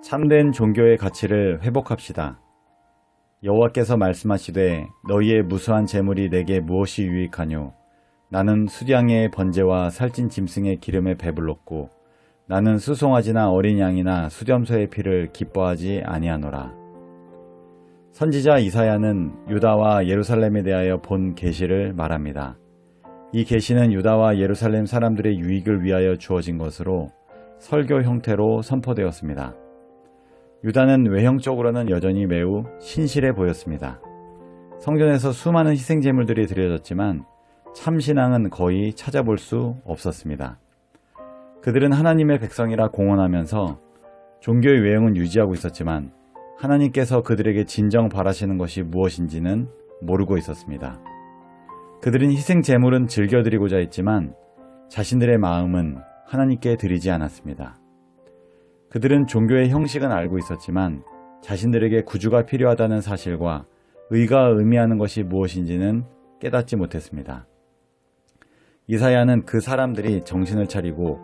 참된 종교의 가치를 회복합시다. 여호와께서 말씀하시되 너희의 무수한 재물이 내게 무엇이 유익하뇨? 나는 수량의 번제와 살찐 짐승의 기름에 배불렀고 나는 수송아지나 어린 양이나 수렴소의 피를 기뻐하지 아니하노라. 선지자 이사야는 유다와 예루살렘에 대하여 본 계시를 말합니다. 이 계시는 유다와 예루살렘 사람들의 유익을 위하여 주어진 것으로 설교 형태로 선포되었습니다. 유다는 외형적으로는 여전히 매우 신실해 보였습니다. 성전에서 수많은 희생제물들이 드려졌지만 참신앙은 거의 찾아볼 수 없었습니다. 그들은 하나님의 백성이라 공언하면서 종교의 외형은 유지하고 있었지만 하나님께서 그들에게 진정 바라시는 것이 무엇인지는 모르고 있었습니다. 그들은 희생제물은 즐겨드리고자 했지만 자신들의 마음은 하나님께 드리지 않았습니다. 그들은 종교의 형식은 알고 있었지만 자신들에게 구주가 필요하다는 사실과 의가 의미하는 것이 무엇인지는 깨닫지 못했습니다. 이사야는 그 사람들이 정신을 차리고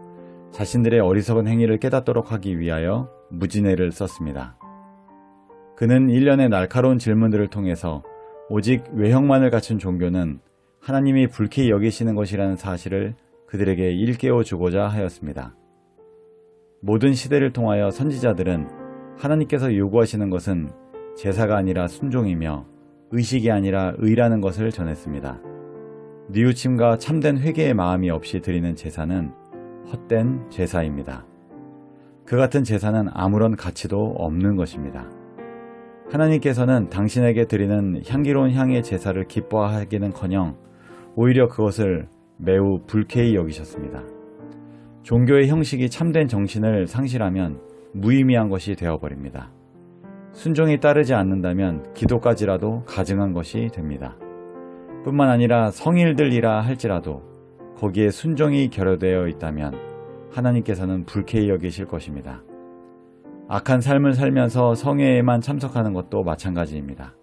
자신들의 어리석은 행위를 깨닫도록 하기 위하여 무진회를 썼습니다. 그는 일련의 날카로운 질문들을 통해서 오직 외형만을 갖춘 종교는 하나님이 불쾌히 여기시는 것이라는 사실을 그들에게 일깨워 주고자 하였습니다. 모든 시대를 통하여 선지자들은 하나님께서 요구하시는 것은 제사가 아니라 순종이며 의식이 아니라 의라는 것을 전했습니다. 뉘우침과 참된 회개의 마음이 없이 드리는 제사는 헛된 제사입니다. 그 같은 제사는 아무런 가치도 없는 것입니다. 하나님께서는 당신에게 드리는 향기로운 향의 제사를 기뻐하기는커녕 오히려 그것을 매우 불쾌히 여기셨습니다. 종교의 형식이 참된 정신을 상실하면 무의미한 것이 되어버립니다. 순종이 따르지 않는다면 기도까지라도 가증한 것이 됩니다. 뿐만 아니라 성일들이라 할지라도 거기에 순종이 결여되어 있다면 하나님께서는 불쾌히 여기실 것입니다. 악한 삶을 살면서 성회에만 참석하는 것도 마찬가지입니다.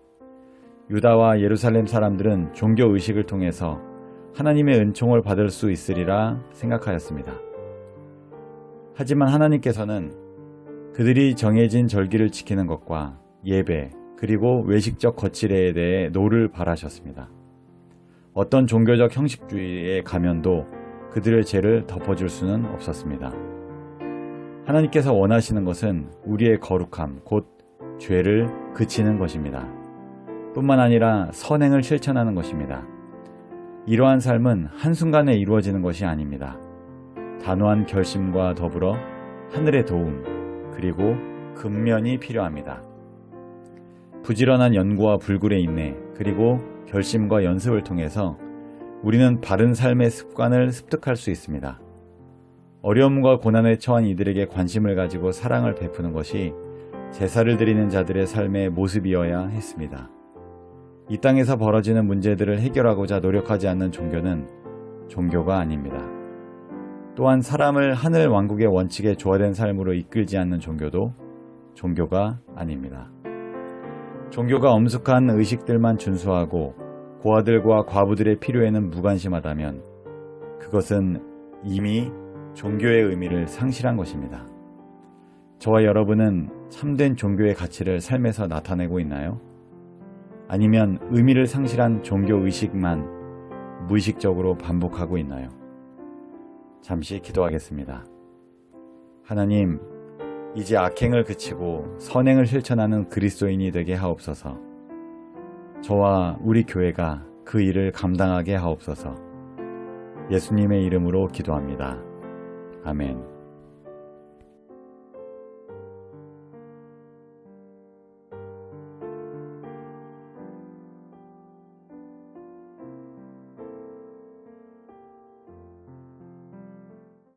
유다와 예루살렘 사람들은 종교 의식을 통해서 하나님의 은총을 받을 수 있으리라 생각하였습니다. 하지만 하나님께서는 그들이 정해진 절기를 지키는 것과 예배 그리고 외식적 거칠애에 대해 노를 바라셨습니다. 어떤 종교적 형식주의의 가면도 그들의 죄를 덮어줄 수는 없었습니다. 하나님께서 원하시는 것은 우리의 거룩함, 곧 죄를 그치는 것입니다. 뿐만 아니라 선행을 실천하는 것입니다. 이러한 삶은 한순간에 이루어지는 것이 아닙니다. 단호한 결심과 더불어 하늘의 도움, 그리고 근면이 필요합니다. 부지런한 연구와 불굴의 인내, 그리고 결심과 연습을 통해서 우리는 바른 삶의 습관을 습득할 수 있습니다. 어려움과 고난에 처한 이들에게 관심을 가지고 사랑을 베푸는 것이 제사를 드리는 자들의 삶의 모습이어야 했습니다. 이 땅에서 벌어지는 문제들을 해결하고자 노력하지 않는 종교는 종교가 아닙니다. 또한 사람을 하늘 왕국의 원칙에 조화된 삶으로 이끌지 않는 종교도 종교가 아닙니다. 종교가 엄숙한 의식들만 준수하고 고아들과 과부들의 필요에는 무관심하다면 그것은 이미 종교의 의미를 상실한 것입니다. 저와 여러분은 참된 종교의 가치를 삶에서 나타내고 있나요? 아니면 의미를 상실한 종교 의식만 무의식적으로 반복하고 있나요? 잠시 기도하겠습니다. 하나님, 이제 악행을 그치고 선행을 실천하는 그리스도인이 되게 하옵소서. 저와 우리 교회가 그 일을 감당하게 하옵소서. 예수님의 이름으로 기도합니다. 아멘.